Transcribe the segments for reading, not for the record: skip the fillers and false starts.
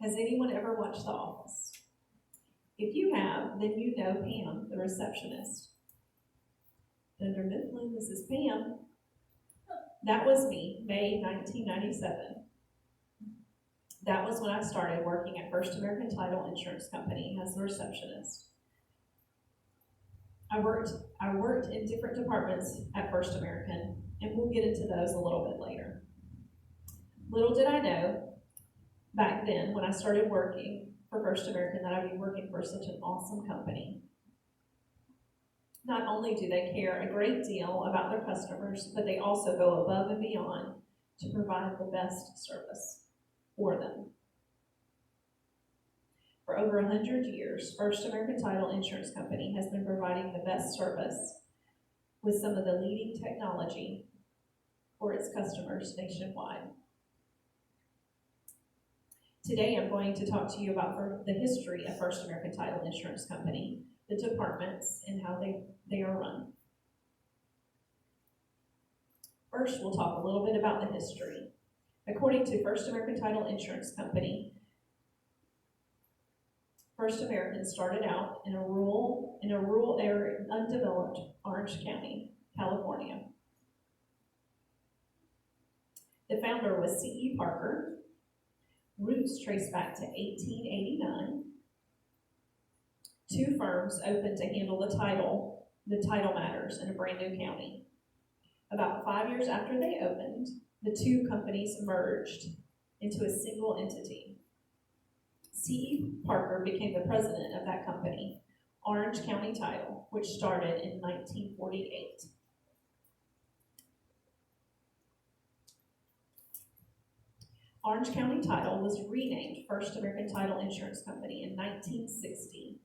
Has anyone ever watched The Office? If you have, then you know Pam, the receptionist. Dunder Mifflin, this is Pam. That was me, May 1997. That was when I started working at First American Title Insurance Company as the receptionist. I worked in different departments at First American, and we'll get into those a little bit later. Little did I know back then when I started working for First American that I'd be working for such an awesome company. Not only do they care a great deal about their customers, but they also go above and beyond to provide the best service for them. For over 100 years, First American Title Insurance Company has been providing the best service with some of the leading technology for its customers nationwide. Today I'm going to talk to you about the history of First American Title Insurance Company, the departments, and how they are run. First, we'll talk a little bit about the history. According to First American Title Insurance Company, First American started out in a rural area, undeveloped Orange County, California. The founder was C.E. Parker. Roots trace back to 1889. Two firms opened to handle the title matters in a brand new county. About 5 years after they opened, the two companies merged into a single entity. C.E. Parker became the president of that company, Orange County Title, which started in 1948. Orange County Title was renamed First American Title Insurance Company in 1960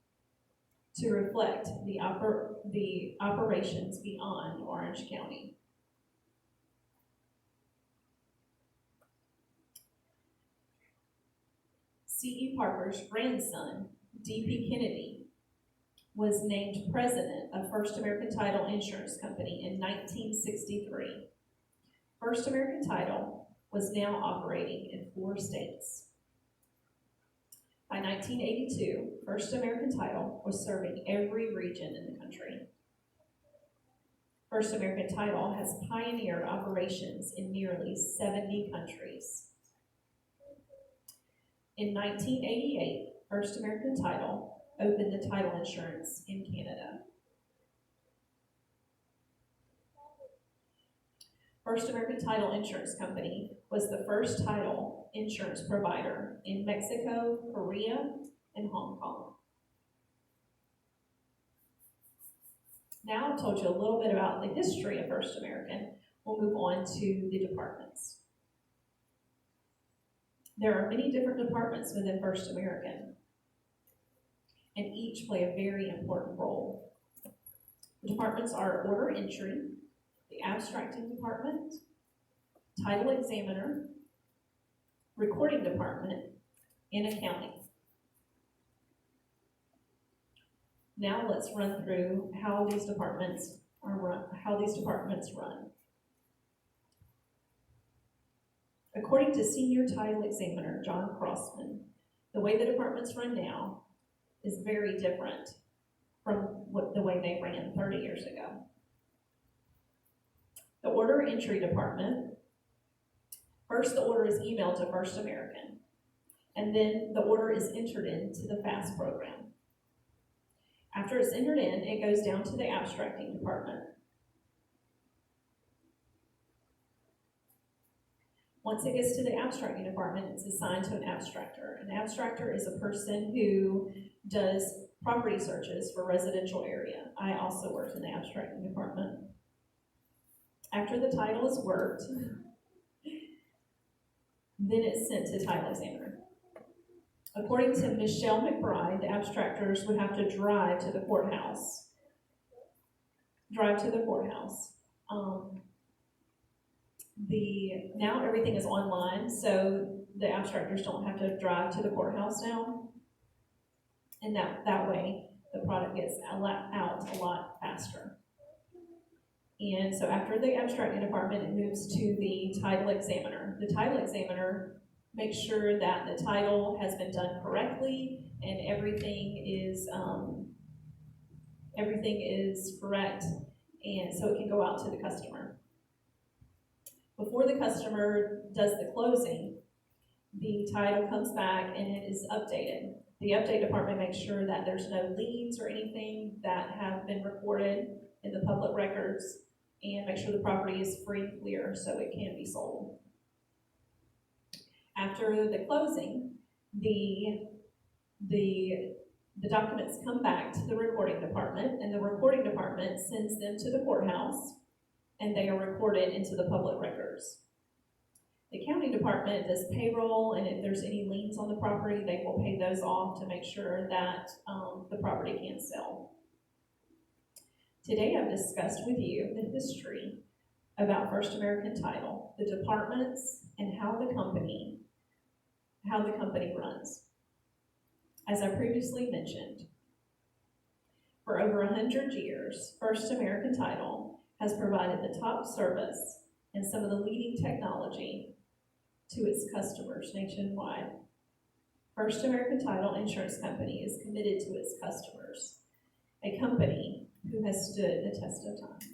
to reflect the operations beyond Orange County. C.E. Parker's grandson, D.P. Kennedy, was named president of First American Title Insurance Company in 1963. First American Title was now operating in 4 states. By 1982, First American Title was serving every region in the country. First American Title has pioneered operations in nearly 70 countries. In 1988, First American Title opened the title insurance in Canada. First American Title Insurance Company was the first title insurance provider in Mexico, Korea, and Hong Kong. Now I've told you a little bit about the history of First American. We'll move on to the departments. There are many different departments within First American, and each play a very important role. The departments are order entry, the abstracting department, title examiner, recording department, and accounting. Now let's run through how these departments run. According to Senior Title Examiner John Crossman, the way the departments run now is very different from the way they ran 30 years ago. The order entry department, first the order is emailed to First American, and then the order is entered into the FAST program. After it's entered in, it goes down to the abstracting department. Once it gets to the abstracting department, it's assigned to an abstractor. An abstractor is a person who does property searches for residential area. I also worked in the abstracting department. After the title is worked, then it's sent to title examiner. According to Michelle McBride, the abstractors would have to drive to the courthouse. Now everything is online, so the abstractors don't have to drive to the courthouse now. And that way, the product gets out a lot faster. And so after the abstracting department, it moves to the title examiner. The title examiner make sure that the title has been done correctly and everything is correct, and so it can go out to the customer. Before the customer does the closing, the title comes back and it is updated. The update department makes sure that there's no liens or anything that have been recorded in the public records, and make sure the property is free and clear so it can be sold. After the closing, the documents come back to the recording department, and the recording department sends them to the courthouse, and they are recorded into the public records. The county department does payroll, and if there's any liens on the property, they will pay those off to make sure that the property can sell. Today I've discussed with you the history about First American Title, the departments, and how the company runs. As I previously mentioned, for over 100 years, First American Title has provided the top service and some of the leading technology to its customers nationwide. First American Title Insurance Company is committed to its customers, a company who has stood the test of time.